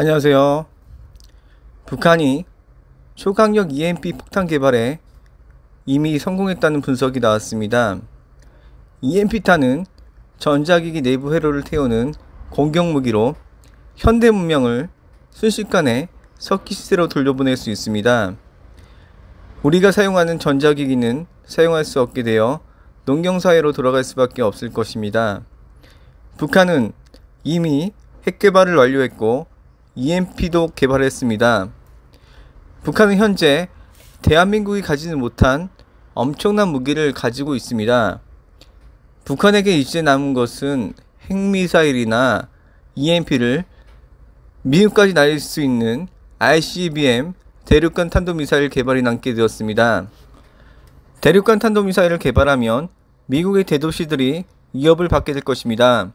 안녕하세요. 북한이 초강력 EMP 폭탄 개발에 이미 성공했다는 분석이 나왔습니다. EMP탄은 전자기기 내부 회로를 태우는 공격무기로 현대 문명을 순식간에 석기 시대로 돌려보낼 수 있습니다. 우리가 사용하는 전자기기는 사용할 수 없게 되어 농경사회로 돌아갈 수밖에 없을 것입니다. 북한은 이미 핵 개발을 완료했고 EMP도 개발했습니다. 북한은 현재 대한민국이 가지는 못한 엄청난 무기를 가지고 있습니다. 북한에게 이제 남은 것은 핵미사일이나 EMP를 미국까지 날릴 수 있는 ICBM 대륙간 탄도미사일 개발이 남게 되었습니다. 대륙간 탄도미사일을 개발하면 미국의 대도시들이 위협을 받게 될 것입니다.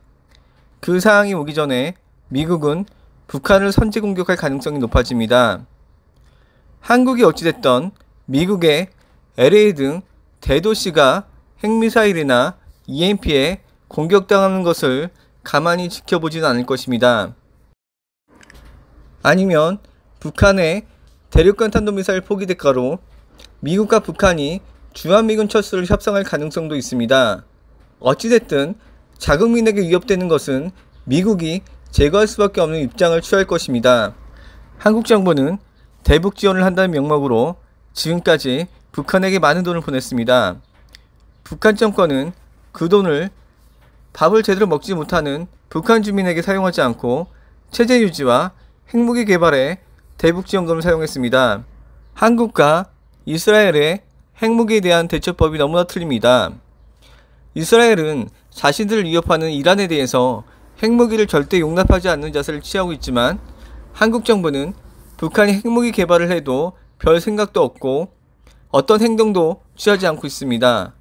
그 상황이 오기 전에 미국은 북한을 선제 공격할 가능성이 높아집니다. 한국이 어찌됐던 미국의 LA 등 대도시가 핵미사일이나 EMP에 공격당하는 것을 가만히 지켜보지는 않을 것입니다. 아니면 북한의 대륙간 탄도미사일 포기 대가로 미국과 북한이 주한미군 철수를 협상할 가능성도 있습니다. 어찌됐든 자국민에게 위협되는 것은 미국이 제거할 수밖에 없는 입장을 취할 것입니다. 한국 정부는 대북 지원을 한다는 명목으로 지금까지 북한에게 많은 돈을 보냈습니다. 북한 정권은 그 돈을 밥을 제대로 먹지 못하는 북한 주민에게 사용하지 않고 체제 유지와 핵무기 개발에 대북 지원금을 사용했습니다. 한국과 이스라엘의 핵무기에 대한 대처법이 너무나 틀립니다. 이스라엘은 자신들을 위협하는 이란에 대해서 핵무기를 절대 용납하지 않는 자세를 취하고 있지만 한국 정부는 북한이 핵무기 개발을 해도 별 생각도 없고 어떤 행동도 취하지 않고 있습니다.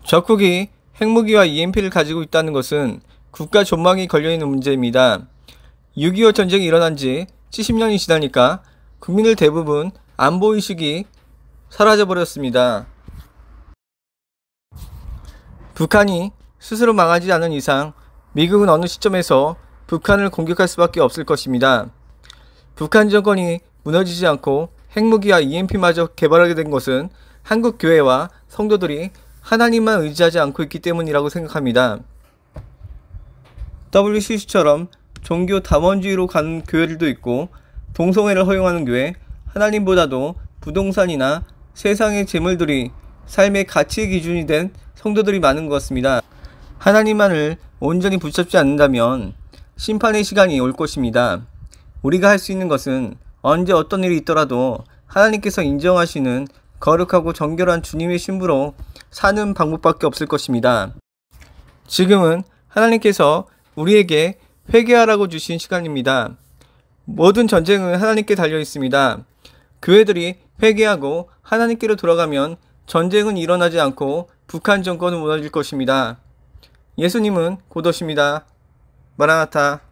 적국이 핵무기와 EMP를 가지고 있다는 것은 국가 존망이 걸려있는 문제입니다. 6.25 전쟁이 일어난 지 70년이 지나니까 국민들 대부분 안보의식이 사라져버렸습니다. 북한이 스스로 망하지 않은 이상 미국은 어느 시점에서 북한을 공격할 수밖에 없을 것입니다. 북한 정권이 무너지지 않고 핵무기와 EMP마저 개발하게 된 것은 한국 교회와 성도들이 하나님만 의지하지 않고 있기 때문이라고 생각합니다. WCC처럼 종교 다원주의로 가는 교회들도 있고 동성애를 허용하는 교회, 하나님보다도 부동산이나 세상의 재물들이 삶의 가치의 기준이 된 성도들이 많은 것 같습니다. 하나님만을 온전히 붙잡지 않는다면 심판의 시간이 올 것입니다. 우리가 할 수 있는 것은 언제 어떤 일이 있더라도 하나님께서 인정하시는 거룩하고 정결한 주님의 신부로 사는 방법밖에 없을 것입니다. 지금은 하나님께서 우리에게 회개하라고 주신 시간입니다. 모든 전쟁은 하나님께 달려 있습니다. 교회들이 회개하고 하나님께로 돌아가면 전쟁은 일어나지 않고 북한 정권은 무너질 것입니다. 예수님은 곧 오십니다. 마라나타.